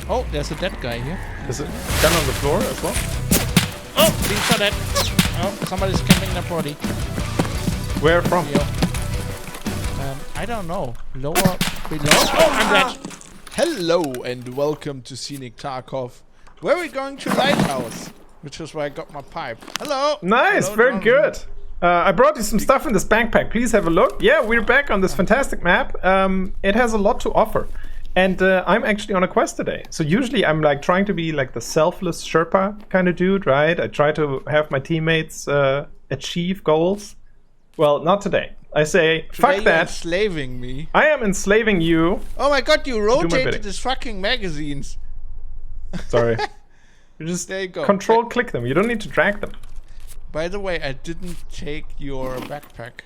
Oh, there's a dead guy here. There's a gun on the floor as well. Oh, being shot at. Oh, somebody's camping their body. Where from? I don't know. Lower, below. Oh, I'm dead. Hello and welcome to Scenic Tarkov, where we're going to Lighthouse, which is where I got my pipe. Hello. Nice, Hello, very Jonathan. good. I brought you some stuff in this backpack. Please have a look. Yeah, we're back on this fantastic map. It has a lot to offer. And I'm actually on a quest today. So usually I'm like trying to be like the selfless Sherpa kind of dude, right? I try to have my teammates achieve goals. Well, not today. I say, fuck Today that. You're enslaving me. I am enslaving you. Oh my god, you my rotated bidding. these fucking magazines. Sorry. You just There you go. control click them. You don't need to drag them. By the way, I didn't take your backpack.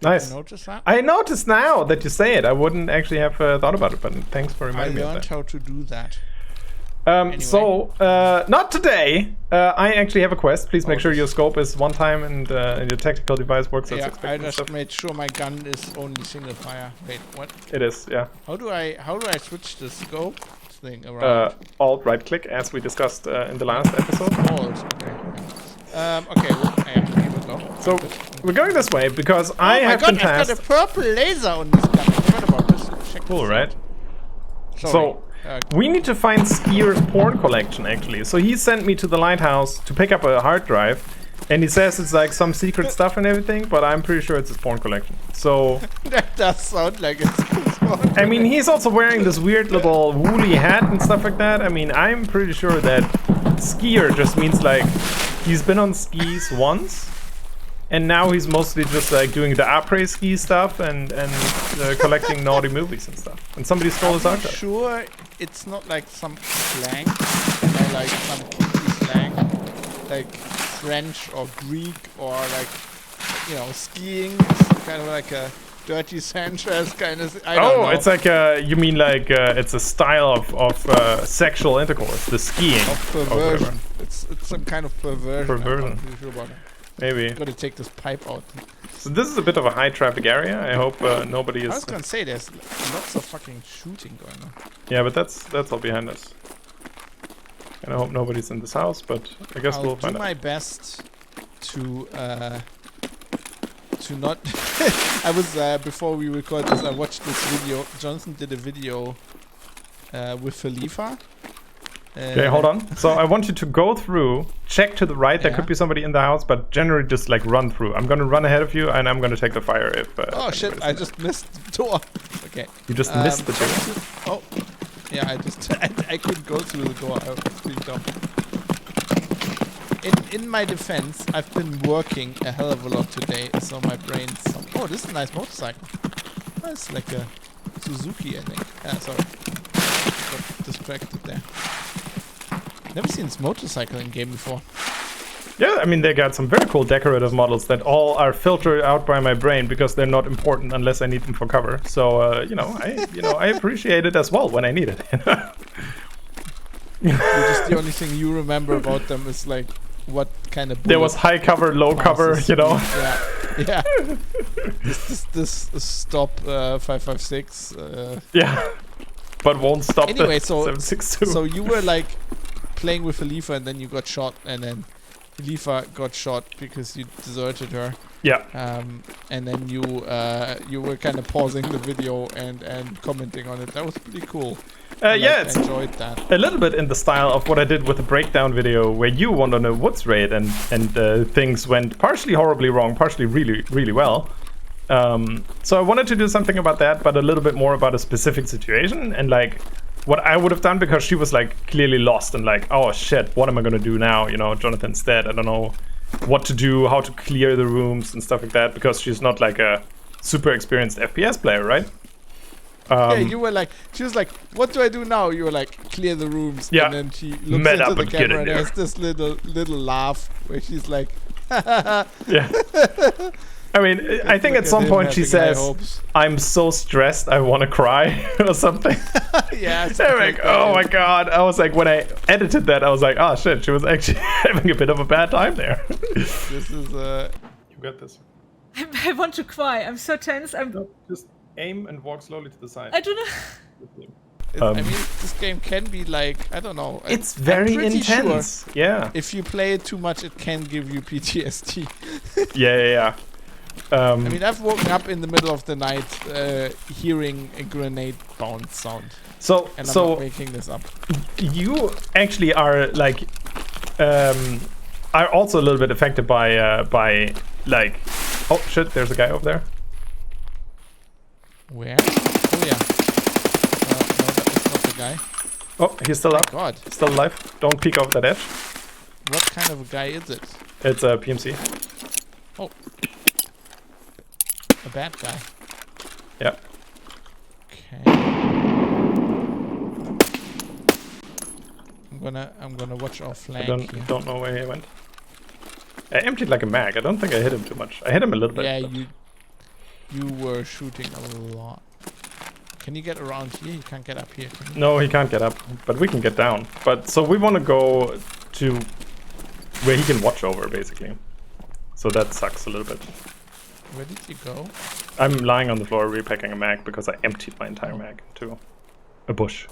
Nice. You notice that? I noticed now that you say it. I wouldn't actually have thought about it, but thanks for I reminding me of learned that. how to do that. So, not today. I actually have a quest. Please make sure your scope is one time and your tactical device works as Yeah, I expected. and just stuff. made sure my gun is only single fire. Wait, what? It is, yeah. How do I switch the scope thing around? Alt right click, as we discussed in the last episode. Alt. Okay. Well, yeah, here we go. So, we're going this way because I have been I've tasked. got a purple laser on this gun. I forgot about this. Check Cool, this right? out. Sorry. So, we need to find Skier's porn collection, actually. So he sent me to the lighthouse to pick up a hard drive, and he says it's like some secret stuff and everything, but I'm pretty sure it's his porn collection. So, that does sound like it's I mean, he's also wearing this weird little woolly hat and stuff like that. I mean, I'm pretty sure that skier just means like he's been on skis once, and now he's mostly just like doing the après ski stuff and collecting naughty movies and stuff. And somebody stole his hard I'm drive. sure it's not like some slang, or like some kooky slang, like French or Greek or like, you know, skiing. It's kind of like a dirty Sanchez kind of. I don't know. It's like you mean like it's a style of sexual intercourse, the skiing. Of or whatever. perversion. It's some kind of perversion. Perversion. I'm not really sure about it. Maybe. I'm gonna take this pipe out. So this is a bit of a high traffic area. I hope nobody I is. was gonna say there's lots of fucking shooting going on. Yeah, but that's all behind us. And I hope nobody's in this house, but I guess we'll I'll find do out. my best to not. I was before we recorded this. I watched this video. Jonathan did a video with Khalifa. Okay, hold on. So I want you to go through, check to the right. There Yeah. could be somebody in the house, but generally just like run through. I'm gonna run ahead of you, and I'm gonna take the fire if. Oh if shit! anybody's I in just missed the door. Okay. there. You just missed the door. Oh, yeah. I just I couldn't go through the door. I was being dumb. In my defense, I've been working a hell of a lot today, so my brain's. Oh, this is a nice motorcycle. Oh, it's like a Suzuki, I think. Sorry. Got distracted there. Never seen this motorcycle in game before. Yeah, I mean they got some very cool decorative models that all are filtered out by my brain because they're not important unless I need them for cover. So I appreciate it as well when I need it. Just the only thing you remember about them is like what kind of. There was high cover, low cover, passes. you know. Yeah. This stop 556. Yeah, but won't stop. Anyway, the so 762. so you were like playing with Khalifa and then you got shot and then Khalifa got shot because you deserted her. Yeah. And then you were kind of pausing the video and commenting on it. That was pretty cool. I it's enjoyed that. a little bit in the style of what I did with the breakdown video, where you went on a woods raid and things went partially horribly wrong, partially really really well. So I wanted to do something about that, but a little bit more about a specific situation and like what I would have done, because she was like clearly lost and like, oh shit, what am I gonna do now? You know, Jonathan's dead. I don't know what to do, how to clear the rooms and stuff like that, because she's not like a super experienced FPS player, right? Yeah, you were like, she was like, what do I do now? You were like, clear the rooms. Yeah. And then she looks Met into up the and get camera in and there. has this little laugh where she's like, Yeah. I mean, I think Look at some him point she having high says, hopes. I'm so stressed, I want to cry or something. Yeah. I'm like, oh my god. I was like, when I edited that, I was like, oh shit, she was actually having a bit of a bad time there. This is You got this. I want to cry. I'm so tense. Just aim and walk slowly to the side. I don't know. I mean, this game can be like, I don't know. It's I'm very pretty intense. Sure Yeah. if you play it too much, it can give you PTSD. Yeah. I mean, I've woken up in the middle of the night hearing a grenade bounce sound. So And I'm not making this up. you actually are like are also a little bit affected by like, oh shit, there's a guy over there. Where? Oh yeah. No, that was not the guy. Oh, he's still up. God, Still alive. Don't peek over that edge. what kind of a guy is it? It's a PMC. Oh, a bad guy. Yeah. Okay. I'm gonna watch our I flank here. don't know where he went. I emptied like a mag. I don't think I hit him too much. I hit him a little bit. Yeah, but- you were shooting a lot. Can you get around here? You can't get up here, can you? No, he can't get up, but we can get down. But so we want to go to where he can watch over, basically. So that sucks a little bit. Where did you go? I'm lying on the floor repacking a mag because I emptied my entire mag into a bush.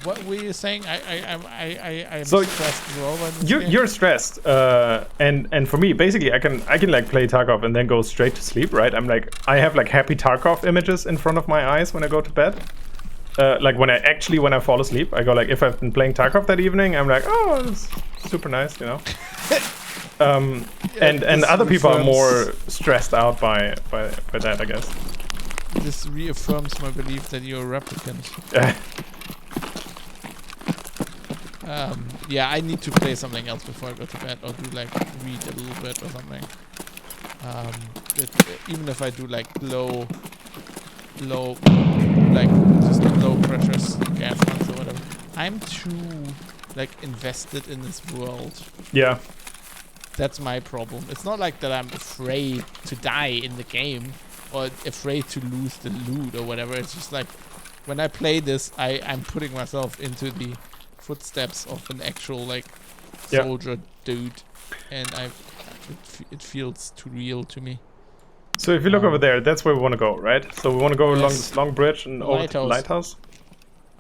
What were you saying? I'm So stressed as well by this game. You're stressed, and for me, basically, I can like play Tarkov and then go straight to sleep, right? I have like happy Tarkov images in front of my eyes when I go to bed. Like when I fall asleep, I go like, if I've been playing Tarkov that evening, I'm like, oh, it's super nice, you know. And other people are more stressed out by that, I guess. This reaffirms my belief that you're a replicant. Yeah, I need to play something else before I go to bed, or do like read a little bit or something. Even if I do like low, like just low pressure gas guns or whatever, I'm too like invested in this world. Yeah. That's my problem. It's not like that I'm afraid to die in the game or afraid to lose the loot or whatever. It's just like when I play this, I'm putting myself into the footsteps of an actual like soldier dude, and it feels too real to me. So if you look over there, that's where we want to go, right? So we want to go along Yes. this long bridge and over to the lighthouse.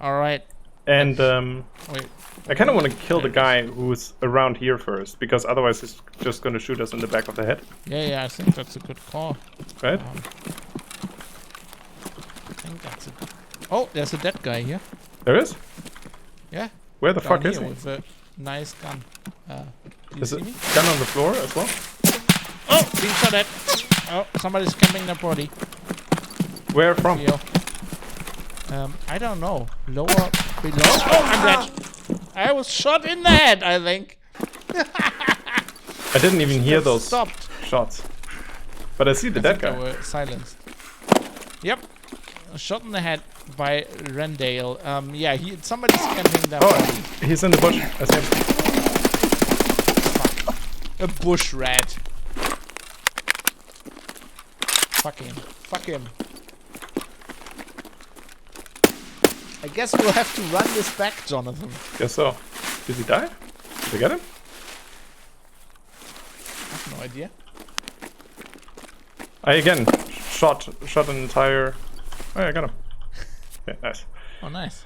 All right. And Wait. I kind of want to kill the guy who's around here first, because otherwise he's just going to shoot us in the back of the head, Yeah, I think that's a good call. right? I think that's a. Oh, there's a dead guy here. There is? Yeah. Where the Down fuck is here he? with a nice gun. Do you Is see it me? gun on the floor as well? Oh, being shot at. Oh, somebody's camping their body. Where from? Here. I don't know. Lower, below. Oh, I'm dead. I was shot in the head, I think. I didn't even hear those Stopped. shots. But I see the dead They guy. were silenced. Yep. Shot in the head by Rendale. Yeah, somebody's camping their body. Oh, he's in the bush. I see him. A bush rat. Fuck him. Fuck him. I guess we'll have to run this back, Jonathan. Guess so. Did he die? Did I get him? I have no idea. I again shot an entire. Oh, yeah, I got him. Okay, nice. Oh, nice.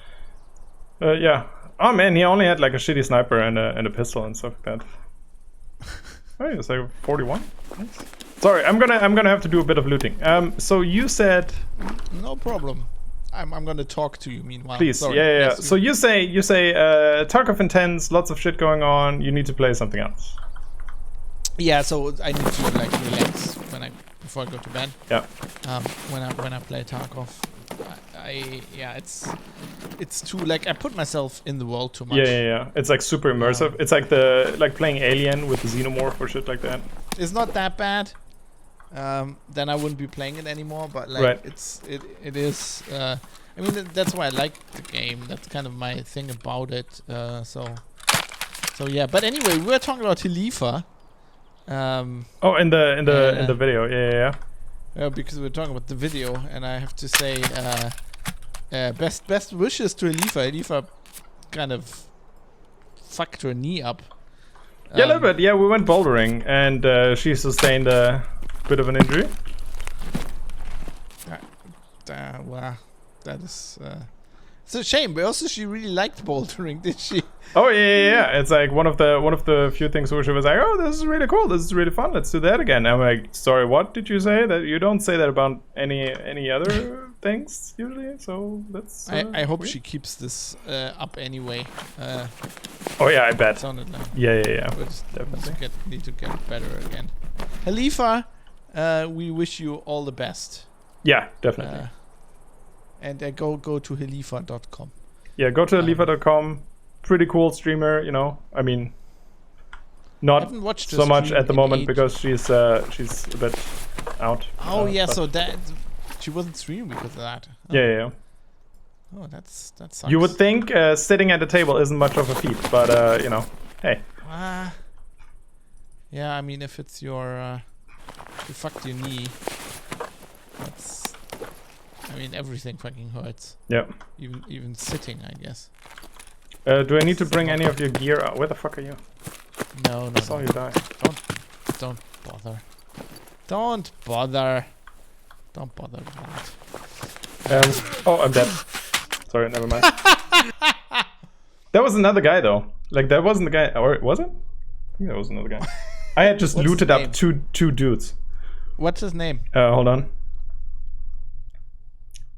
Yeah. Oh man, he only had like a shitty sniper and a pistol and stuff like that. Oh, it's like 41. Nice. Sorry, I'm gonna have to do a bit of looting. So you said. No problem. I'm gonna talk to you meanwhile. Please, Sorry. yeah. Yes, So you say Tarkov intense, lots of shit going on. You need to play something else. yeah. So I need to like relax before I go to bed. Yeah. When I play Tarkov, it's too like I put myself in the world too much. Yeah. It's like super immersive. It's like playing Alien with the Xenomorph or shit like that. It's not that bad. Then I wouldn't be playing it anymore. But like Right. it is. I mean that's why I like the game. That's kind of my thing about it. So yeah. But anyway, we were talking about Khalifa. Oh, in the video. Yeah. Because we're talking about the video, and I have to say, best wishes to Khalifa. Khalifa kind of fucked her knee up. Yeah, a little bit. Yeah, we went bouldering, and she sustained a bit of an injury. Well, That is. It's a shame, but also she really liked bouldering, did she? Oh yeah. It's like one of the few things where she was like, "Oh, this is really cool. This is really fun. Let's do that again." I'm like, "Sorry, what did you say? That you don't say that about any other things usually." So that's. I hope weird. she keeps this up anyway. Oh yeah, I bet. Sounded like Yeah. we just Definitely. need to get better again. Halifa, we wish you all the best. Yeah, definitely. And go to halifa.com. Yeah, go to Halifa.com. Pretty cool streamer, you know. I mean, not haven't watched her so much stream at the in moment ages. because she's a bit out. Oh yeah, but- so that she wasn't streaming because of that. Yeah. Oh, that sucks. You would think sitting at the table isn't much of a feat, but you know, hey. Yeah, I mean, if it's your you fucked your knee, that's. I mean, everything fucking hurts. Yeah. Even sitting, I guess. Do I need to bring any of your gear out? Where the fuck are you? No, I saw you die. Don't bother. Don't bother. Don't bother with that. Oh, I'm dead. Sorry, never mind. That was another guy though. Like that wasn't the guy, or was it? I think that was another guy. I had just What's looted his up name? two dudes. What's his name? Hold on.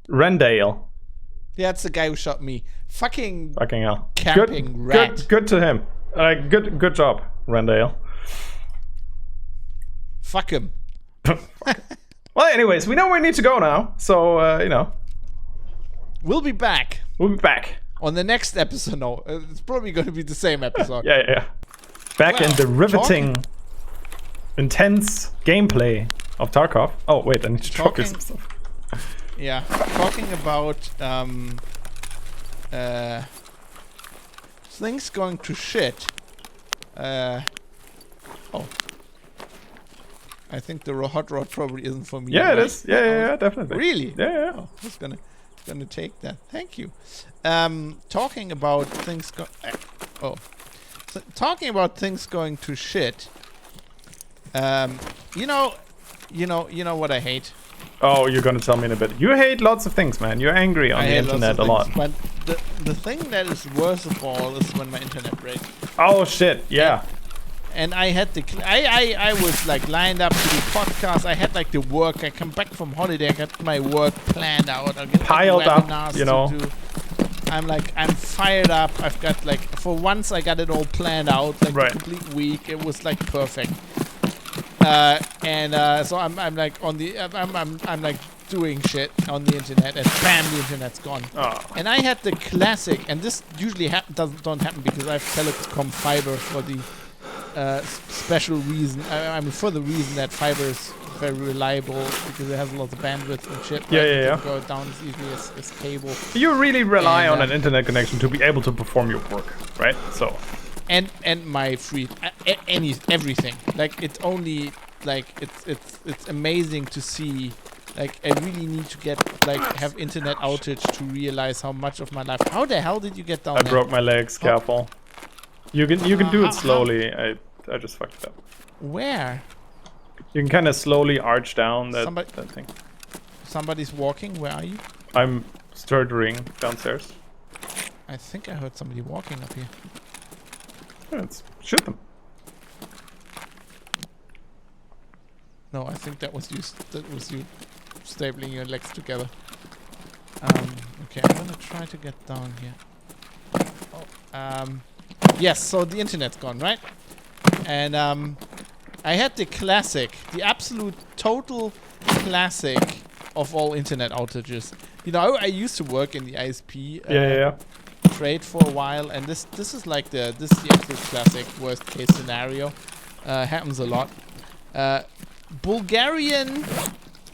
Rendale. Yeah, that's the guy who shot me. Fucking Fucking hell. camping rat. Good to him. Good job, Rendale. Fuck him. Well, anyways, we know where we need to go now. So, you know, We'll be back we'll be back. on the next episode. No, it's probably going to be the same episode. Yeah. Back in Well, the riveting, intense gameplay of Tarkov. Oh, wait, I need to drop you some stuff. Yeah, talking about things going to shit. Oh, I think the hot rod probably isn't for me. Yeah, it right? is. Yeah, definitely. Really? Yeah. Oh, I was gonna take that. Thank you. Talking about things talking about things going to shit. You know what I hate. Oh, you're gonna tell me in a bit. You hate lots of things, man. You're angry on I the hate lots internet of a lot. things, But the thing that is worst of all is when my internet breaks. Oh shit, yeah. And I had I was like lined up to do podcasts. I had like the work. I come back from holiday. I got my work planned out. I get Piled up, webinars you know. to do. I'm fired up. I've got like for once I got it all planned out. Like Right. the complete week. It was like perfect. So I'm like on the I'm like doing shit on the internet and bam, the internet's gone. Oh. And I had the classic, and this usually don't happen because I have telecom fiber for the special reason. I mean, for the reason that fiber is very reliable because it has a lot of bandwidth and shit. Yeah, right? yeah, It yeah. doesn't go down as easily as cable. You really rely And, on an internet connection to be able to perform your work, right? So, And my free everything. Like it's only like it's amazing to see. Like I really need to get have internet outage to realize how much of my life. How the hell did you get down I there? broke my legs. Careful. You can do how- it slowly. I just fucked it up. Where? You can kind of slowly arch down that thing. Somebody's walking. Where are you? I'm stuttering downstairs. I think I heard somebody walking up here. Let's shoot them. No, I think that was you. That was you stapling your legs together. Okay, I'm gonna try to get down here. Oh, yes. So the internet's gone, right? And I had the classic, the absolute total classic of all internet outages. You know, I used to work in the ISP Yeah. trade for a while, and this is like the absolute classic worst case scenario. Happens a lot. Bulgarian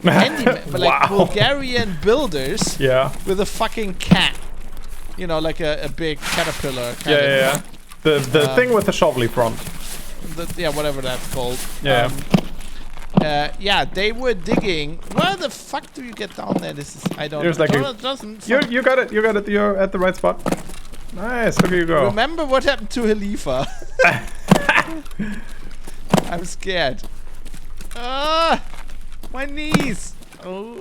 Wow. Bulgarian builders Yeah. with a fucking cat. You know, like a big caterpillar. Kind of, Yeah. The thing with the shovelly front. Whatever that's called. Yeah. Yeah, they were digging. Where the fuck do you get down there? This is I don't. There's like a- it doesn't. You got it. You're at the right spot. Nice. Look at you go. Remember what happened to Halifa? I'm scared. Ah, my knees. Oh.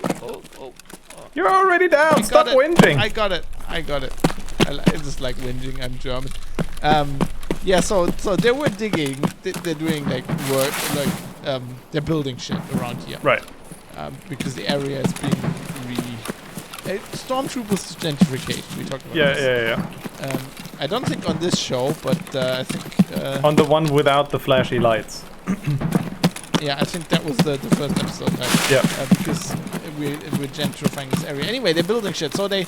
You're already down. Stop whinging. I got it. I just like whinging. I'm German. Yeah. So they were digging. They're doing like work. Like they're building shit around here. Right. Because the area is being stormtroopers gentrification. We talked about this. Yeah. I don't think on this show, but I think on the one without the flashy lights. Yeah, I think that was the first episode. Right? Yeah. Because we're gentrifying this area. Anyway, they're building shit. So they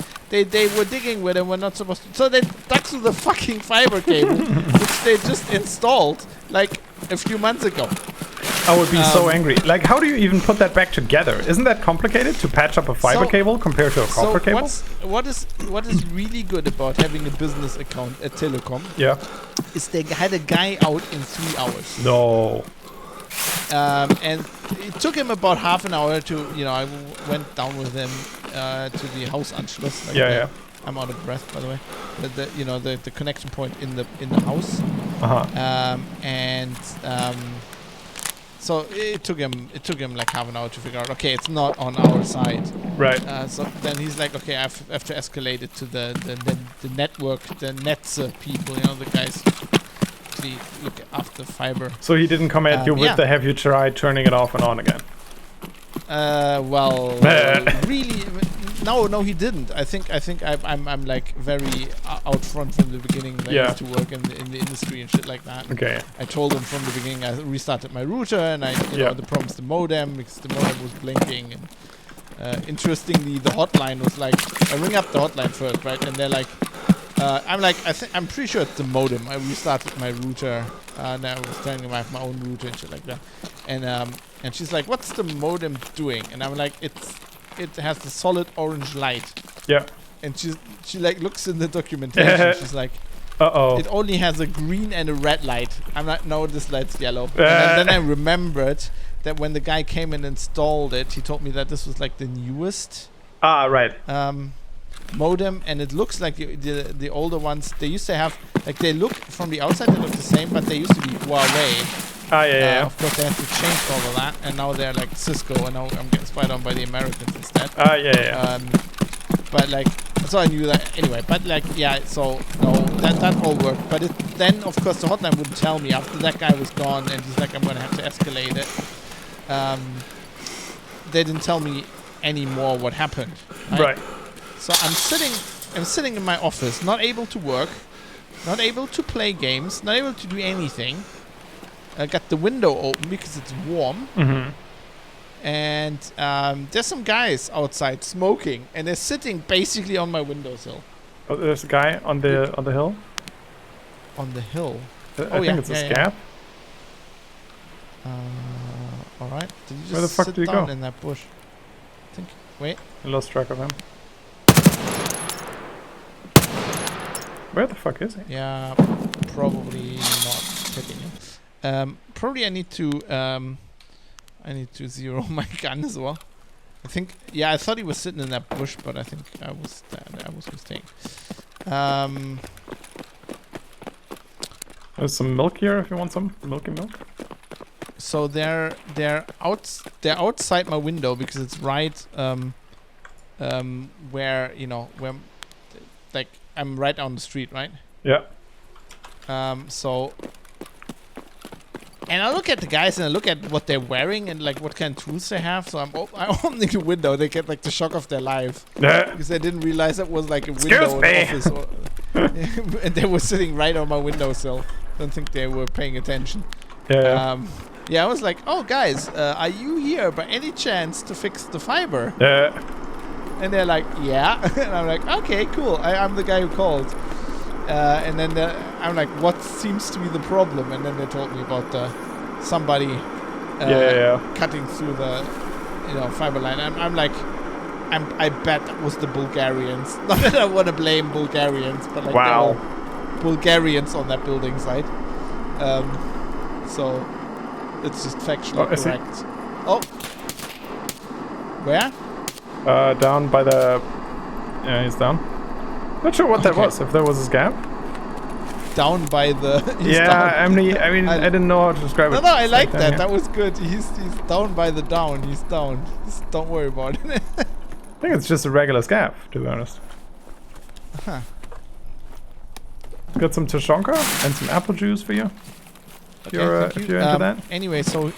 were digging where they were not supposed to. So they dug through the fucking fiber cable, which they just installed like a few months ago. I would be so angry. Like, how do you even put that back together? Isn't that complicated to patch up a fiber cable compared to a copper cable? What is really good about having a business account at Telecom? Yeah. Is they had a guy out in 3 hours. No. And it took him about half an hour to, I went down with him to the Hausanschluss. Like yeah. I'm out of breath, by the way. The connection point in the house. So it took him like half an hour to figure out. Okay, it's not on our side. Right. So then he's like, okay, I have to escalate it to the network, the Netze people. The guys actually look after fiber. So he didn't come at you with the have you tried turning it off and on again? Really, no, he didn't. I think I'm like very out front from the beginning. I used to work in the industry and shit like that. Okay. I told him from the beginning. I restarted my router and I promised the modem because the modem was blinking. And interestingly, the hotline was like, I ring up the hotline first, right? And they're like, I'm pretty sure it's the modem. I restarted my router and I was telling them I have my own router and shit like that. And she's like, what's the modem doing? And I'm like, it has the solid orange light. Yeah. And she like looks in the documentation. She's like, it only has a green and a red light. I'm like, no, this light's yellow. And then I remembered that when the guy came and installed it, he told me that this was like the newest. Right. Modem, and it looks like the older ones. They used to have like they look from the outside they look the same, but they used to be Huawei. Yeah. Of course, they had to change all of that, and now they're like Cisco, and now I'm getting spied on by the Americans instead. Yeah. But like, so I knew that anyway. But like, yeah. So no, that all worked. But then of course the hotline wouldn't tell me after that guy was gone, and he's like, I'm gonna have to escalate it. They didn't tell me anymore what happened. Right. So I'm sitting in my office, not able to work, not able to play games, not able to do anything. I got the window open because it's warm. Mm-hmm. And there's some guys outside smoking, and they're sitting basically on my windowsill. Oh, there's a guy on the hill. On the hill. I think it's a scab. All right. Did you just Where the fuck sit did he down go? in that bush? Wait. I lost track of him. Where the fuck is he? Yeah, probably not hitting him. Probably I need to zero my gun as well. I think, yeah, I thought he was sitting in that bush, but I think I was mistaken. There's some milk here if you want some milk. So they're outside my window because it's right where like I'm right on the street, right? Yeah. And I look at the guys and I look at what they're wearing and like what kind of tools they have. So I'm opening the window. They get like the shock of their life because they didn't realize it was like a window in the office. And they were sitting right on my windowsill. Don't think they were paying attention. Yeah. Yeah, I was like, oh guys, are you here by any chance to fix the fiber? Yeah. And they're like, yeah. And I'm like, okay, cool. I'm the guy who called. And then I'm like, what seems to be the problem? And then they told me about somebody cutting through the fiber line. I'm like, I bet that was the Bulgarians. Not that I want to blame Bulgarians, but like wow. there are Bulgarians on that building site. So it's just factually correct. Oh, where? Down by the. Yeah, he's down. Not sure what that was. If there was a scab. Down by the. I mean, I didn't know how to describe it. No, I like that. That was good. He's down by the down. He's down. Just don't worry about it. I think it's just a regular scav, to be honest. Huh. Got some Tushonka and some apple juice for you. If Okay, thank you. you're into that. Anyway, so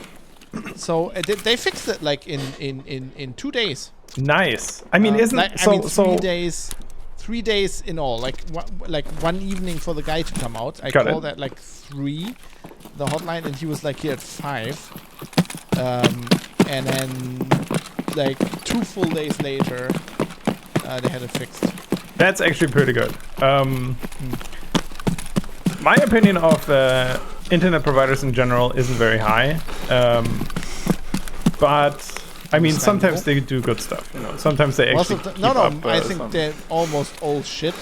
they fixed it like in 2 days. Nice. I mean, isn't like, so 3 days? 3 days in all. Like one evening for the guy to come out. I Got it. called at like 3, the hotline, and he was like here at 5. And then like 2 full days later, they had it fixed. That's actually pretty good. My opinion of internet providers in general isn't very high, but I mean sometimes they do good stuff. You know, sometimes they actually keep up, I think some. they're almost all shit.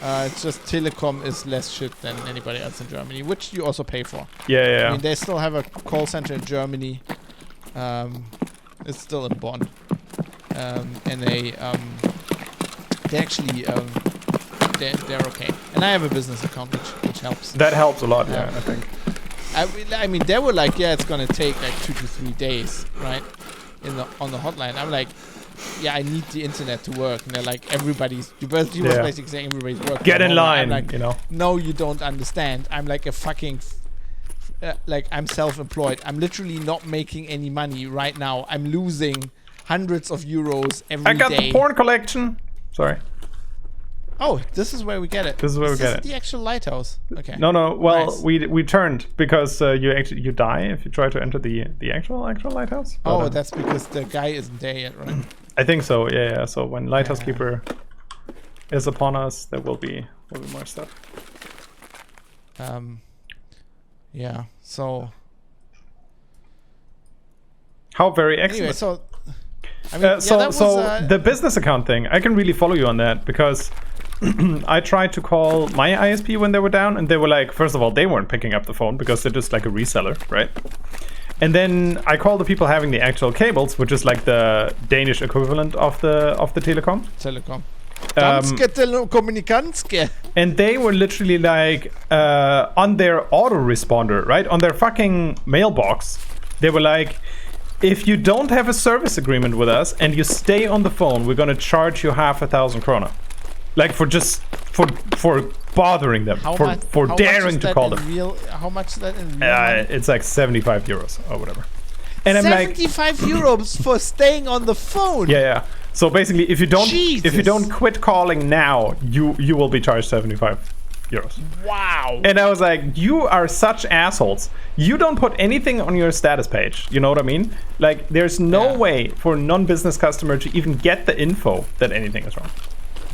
It's just Telekom is less shit than anybody else in Germany, which you also pay for. Yeah. I mean, they still have a call center in Germany. It's still in Bonn, and they actually they're okay. And I have a business account, which helps. That helps a lot. Yeah, I think. I mean, they were like, yeah, it's gonna take like 2 to 3 days, right? On the hotline, I'm like, yeah, I need the internet to work, and they're like, he was basically saying everybody's working. Get in line, I'm like, you know. No, you don't understand. I'm like a fucking, like I'm self-employed. I'm literally not making any money right now. I'm losing hundreds of euros every day. I got the porn collection. Sorry. Oh, this is where we get it. This is where we get it. The actual lighthouse. Okay. No. Well, Nice. we turned because you die if you try to enter the actual lighthouse. But, Oh, that's because the guy isn't there yet, right? I think so. Yeah. So when Lighthouse Keeper is upon us, there will be more stuff. Yeah. So How very excellent. anyway, so I mean, So that was, the business account thing, I can really follow you on that because I tried to call my ISP when they were down, and they were like, first of all, they weren't picking up the phone because they're just like a reseller, right? And then I called the people having the actual cables, which is like the Danish equivalent of the Telecom. Telekom. Danske Telekommunikanske. And they were literally like on their autoresponder, right? On their fucking mailbox, they were like, if you don't have a service agreement with us and you stay on the phone, we're gonna charge you 5,000 krona. Like for bothering them, for daring to call them. How much is that in real money? It's like 75 euros or whatever. And I'm like, 75 euros for staying on the phone. yeah. So basically, if you Jesus. don't quit calling now, you will be charged 75 euros. Wow. And I was like, you are such assholes. You don't put anything on your status page. You know what I mean? Like, there's no way for a non-business customer to even get the info that anything is wrong.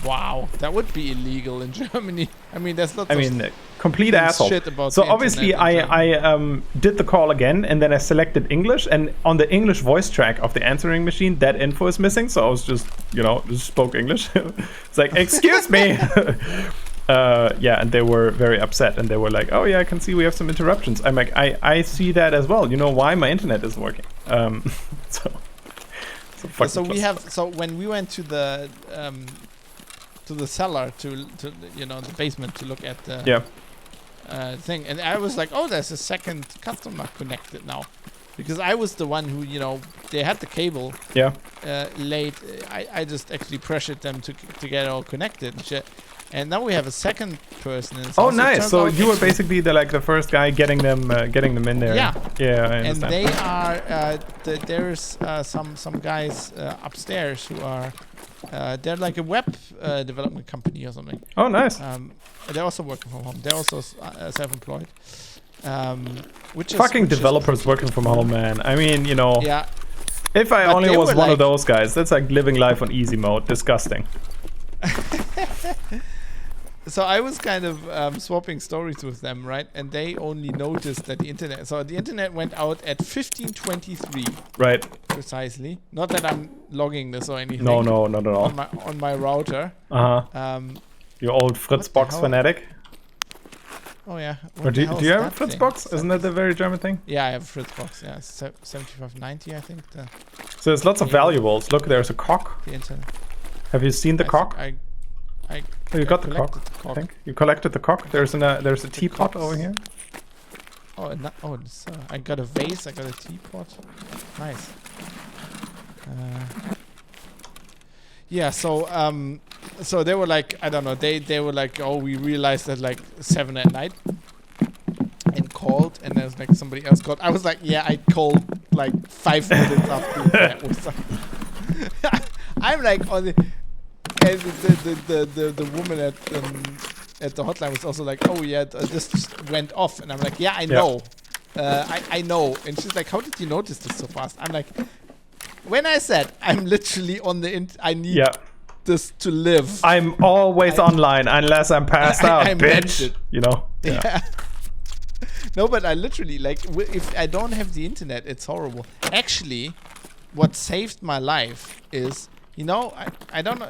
Wow, that would be illegal in Germany. I mean, there's lots of complete asshole. shit about So the obviously, I did the call again, and then I selected English, and on the English voice track of the answering machine, that info is missing. So I was just spoke English. It's like, excuse me. And they were very upset, and they were like, oh yeah, I can see we have some interruptions. I'm like, I see that as well. You know why my internet isn't working? So when we went to the cellar to the basement to look at the thing, and I was like, oh, there's a second customer connected now, because I was the one who they had the cable late. I just actually pressured them to get all connected and shit. And now we have a second person in this Oh, house. nice! So you were basically the first guy getting them in there. Yeah. Yeah, I understand. And they are there's some guys upstairs who are they're like a web development company or something. Oh, nice. They're also working from home. They're also self-employed. Which is fucking developers working from home, man. I mean, Yeah. If I But only they was were one like- of those guys, that's like living life on easy mode. Disgusting. So I was kind of swapping stories with them, right? And they only noticed that the internet went out at 15:23 Right. precisely. Not that I'm logging this or anything. No, not at all. On my router. You old Fritzbox hell? fanatic. Oh yeah. Or do you have a Fritzbox? Isn't that the very German thing? Yeah, I have a Fritzbox. Yeah, 7590, I think. So there's lots of valuables. Look, there's a cock. The internet. Have you seen the cock? You got the collected cock. I think you collected the cock. There's a teapot over here. I got a vase. I got a teapot. Nice. Yeah, so they were like, I don't know, they were like, oh, we realized at like 7 at night and called, and there's like somebody else called. I was like, yeah, I called like 5 minutes after that was I'm like on the, and the woman at the hotline was also like, oh yeah, this just went off, and I'm like, yeah, I know. I know. And she's like, how did you notice this so fast? I'm like, when I said I'm literally on the I need this to live. I'm always online unless I'm passed out, bitch. You know? Yeah. No, but I literally, like, if I don't have the internet, it's horrible. Actually, what saved my life is, you know, I don't know.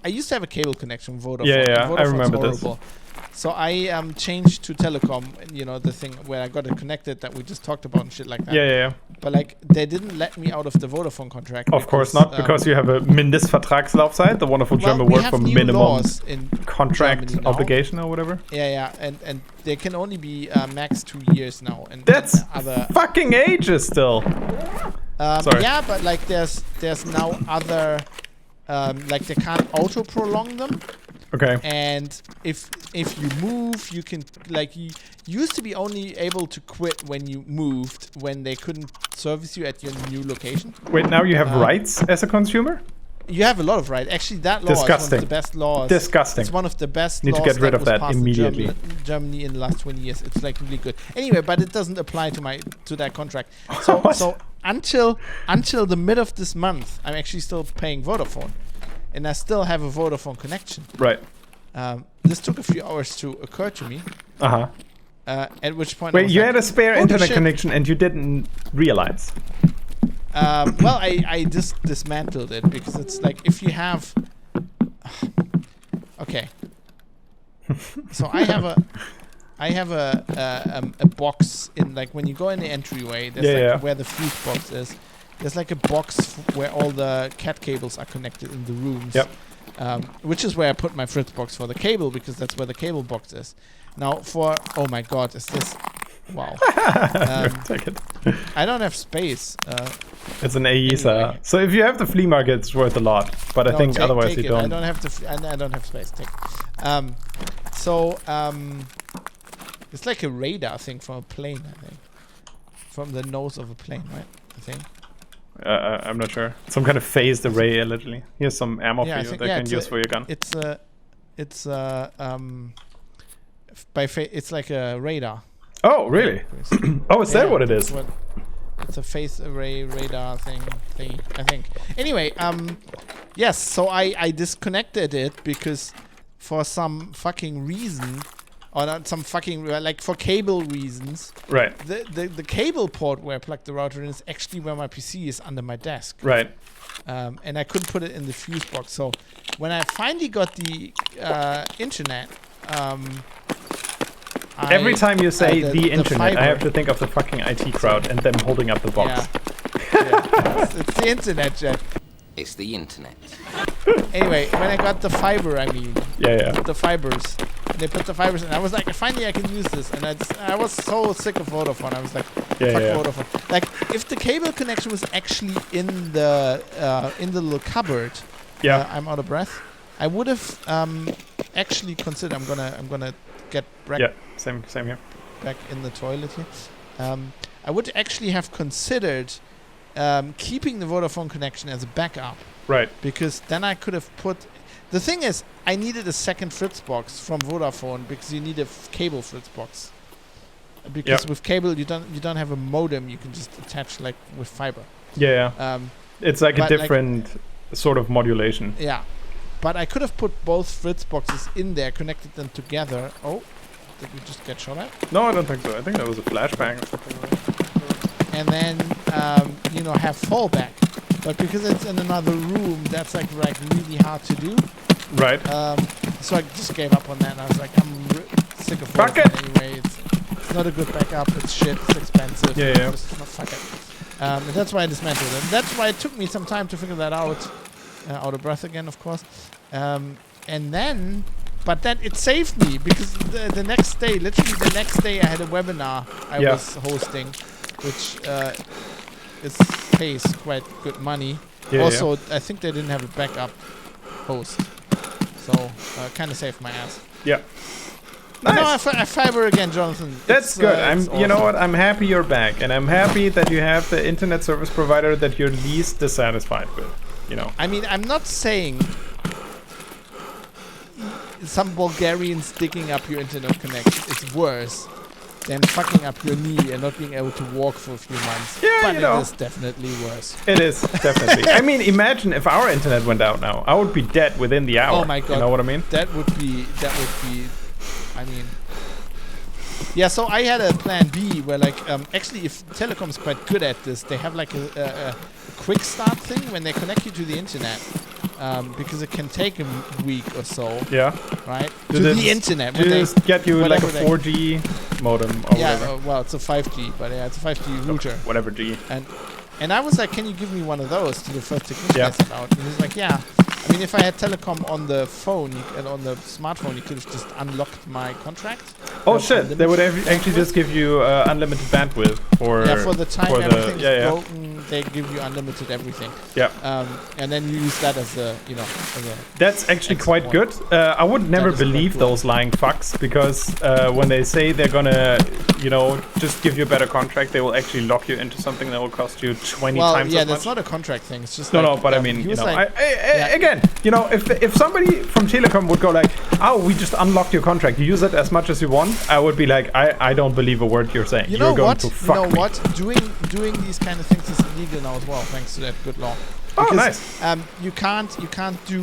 I used to have a cable connection with Vodafone. Yeah, Vodafone's I remember horrible. This. So I changed to Telecom, you know, the thing where I got it connected that we just talked about and shit like that. Yeah. But like, they didn't let me out of the Vodafone contract. Of course not, because you have a Mindestvertragslaufzeit, the wonderful German word for minimum contract obligation or whatever. Yeah, and they can only be max 2 years now. And that's fucking ages still. Sorry. Yeah, but like there's now other, like they can't auto prolong them. Okay. And if you move, you can, like, you used to be only able to quit when you moved, when they couldn't service you at your new location. Wait, now you have rights as a consumer? You have a lot of rights. Actually, that law is one of the best laws. Disgusting. It's one of the best Need laws to get rid of that immediately. In Germany in the last 20 years. It's like really good. Anyway, but it doesn't apply to that contract. So until the mid of this month, I'm actually still paying Vodafone. And I still have a Vodafone connection. Right. This took a few hours to occur to me. At which point, wait, you had a spare internet connection and you didn't realize? Well, I just dismantled it because it's like if you have. Okay. So I have a box in, like, when you go in the entryway. There's where the fuse box is. There's like a box where all the cat cables are connected in the rooms. Yep. Which is where I put my Fritz box for the cable, because that's where the cable box is. Now oh my god, is this... Wow. Take it. I don't have space. It's an AESA. Anyway. So if you have the flea market, it's worth a lot. But I think otherwise you don't. I don't have I don't have space. Take it. It's like a radar thing from a plane, I think. From the nose of a plane, right? I think. I'm not sure. Some kind of phased array, allegedly. Here's some ammo for you that you can use for your gun. It's like a radar. Oh, really? Oh, is that what it is? It's a phased array radar thing, I think. Anyway, yes. So I disconnected it because for some fucking reason. Or not some fucking, like, for cable reasons. Right. The cable port where I plugged the router in is actually where my PC is under my desk. Right. And I couldn't put it in the fuse box. So when I finally got the internet, every time you say the internet, I have to think of the fucking IT crowd and them holding up the box. Yeah. It's the internet, Jet. It's the internet. Anyway, when I got the fiber, the fibers. They put the fibers in. I was like, finally I can use this. And I was so sick of Vodafone. I was like, fuck Vodafone. Like, if the cable connection was actually in the little cupboard, I'm out of breath. I would have actually considered. I'm gonna get back. Yeah, same here. Back in the toilet here. I would actually have considered keeping the Vodafone connection as a backup. Right. Because then I could have put. The thing is, I needed a second Fritz box from Vodafone because you need a cable Fritz box. Because with cable you don't have a modem you can just attach like with fiber. Yeah. It's like a different sort of modulation. Yeah. But I could have put both Fritz boxes in there, connected them together. Oh, did we just get shot at? No, I don't think so. I think that was a flashbang or something like that. And then have fallback. But because it's in another room, that's like really hard to do. Right. So I just gave up on that. And I was like, I'm sick of Vodafone anyway. It's not a good backup. It's shit. It's expensive. Yeah. Just, fuck it. And that's why I dismantled it. And that's why it took me some time to figure that out. Out of breath again, of course. And then, but then it saved me because the next day, literally the next day, I had a webinar I was hosting, which pays quite good money. I think they didn't have a backup. host. So kind of saved my ass. Yeah. But Nice. no, I fiber again, Jonathan. That's good. It's You know awesome. what? I'm happy you're back, and I'm happy that you have the internet service provider that you're least dissatisfied with. You know. I mean, I'm not saying some Bulgarians digging up your internet connection is worse than fucking up your knee and not being able to walk for a few months. Yeah, but you know. it is definitely worse. It is definitely. I mean, imagine if our internet went out now. I would be dead within the hour. Oh my god. You know what I mean? That would be. I mean. Yeah, so I had a plan B where, like, actually, if Telecom's quite good at this, they have like a quick start thing when they connect you to the internet, because it can take a week or so, Yeah. right? Do To they the internet. Do When they they, just get you like a whatever they- 4G modem or yeah, whatever? well, it's a 5G, but yeah, it's a 5G router. Whatever G. And I was like, can you give me one of those to the first technician Yeah. I sent out? And he's like, yeah. I mean, if I had Telecom on the phone and on the smartphone, you could have just unlocked my contract. Oh shit! They would actually just give you unlimited bandwidth for for the time for everything's yeah. broken, they give you unlimited everything. Yeah. And then you use that as a, as a That's actually Exit quite point. good. I would never is quite believe cool. those lying fucks because when they say they're gonna, just give you a better contract, they will actually lock you into something that will cost you 20 well, times yeah, as that's much. not a contract thing. It's just No, like, no, but I mean, he you was know, like, again, if somebody from Telecom would go like, "Oh, we just unlocked your contract. You use it as much as you want," I would be like, "I don't believe a word you're saying. you know You're going what? to You fuck know me." what? Doing these kind of things is illegal now as well, thanks to that good law. Oh, Because, nice. You can't do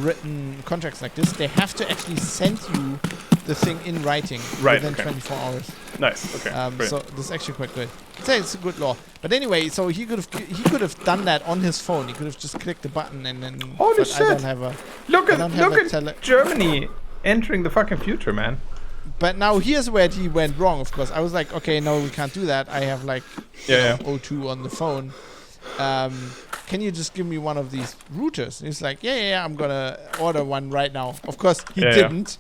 written contracts like this. They have to actually send you the thing in writing Right, within okay. 24 hours. Nice. Okay. Brilliant. So this is actually quite good. It's a good law. But anyway, so he could have done that on his phone. He could have just clicked the button and then. Holy but shit. I don't have a. Look I don't at have a Germany entering the fucking future, man. But now here's where he went wrong. Of course, I was like, okay, no, we can't do that. I have like O2 on the phone. Can you just give me one of these routers? And he's like, yeah, I'm gonna order one right now. Of course, he didn't.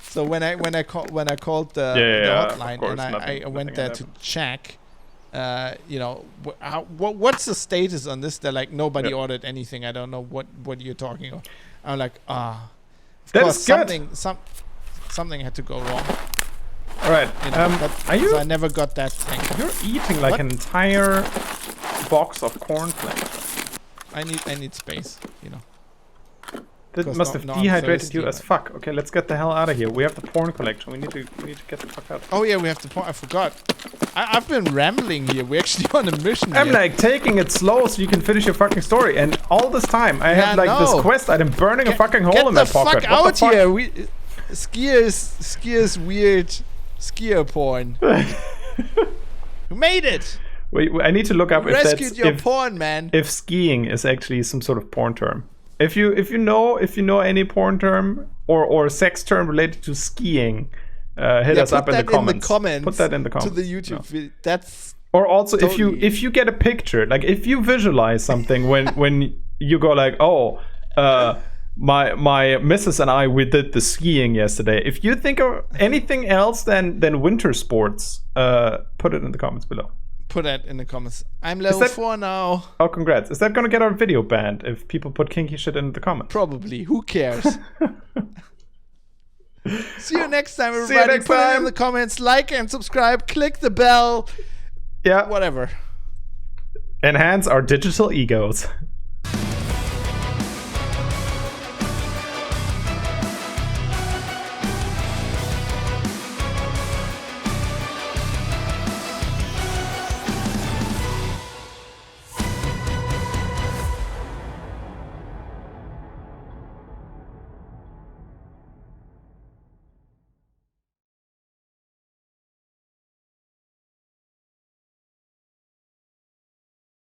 So when I called the hotline course, and I nothing went there had to happened. check, what's the status on this? They're like, nobody Yeah. ordered anything. I don't know what you're talking about. I'm like, of That course, is good. something had to go wrong. All right. But Are you? so I never got that thing. You're eating like What? an entire box of cornflakes. I need space, That Because must no- have no, I'm dehydrated thirsty, you as right? fuck. Okay, let's get the hell out of here. We have the porn collection. We need to get the fuck out. Oh yeah, we have to point. I forgot. I've been rambling here. We're actually on a mission I'm here. like taking it slow so you can finish your fucking story. And all this time, I had like no. this quest item burning a fucking hole Get in the my pocket. fuck What out the fuck? here! Skiers weird skier porn. We made it. Wait, I need to look up if Rescued that's your porn, man. if skiing is actually some sort of porn term. If you know any porn term or sex term related to skiing, hit us put up in the that comments. Put that in the comments. to the YouTube No. video. That's Or also Totally. if you get a picture, like if you visualize something when you go like, oh, my missus and I, we did the skiing yesterday. If you think of anything else than winter sports, put it in the comments below. put that in the comments. I'm level that- 4 now. Oh, congrats. Is that gonna get our video banned if people put kinky shit in the comments? Probably. Who cares? See you next time, you everybody. next Put it in time. the comments. Like and subscribe. Click the bell. Yeah. Whatever. Enhance our digital egos.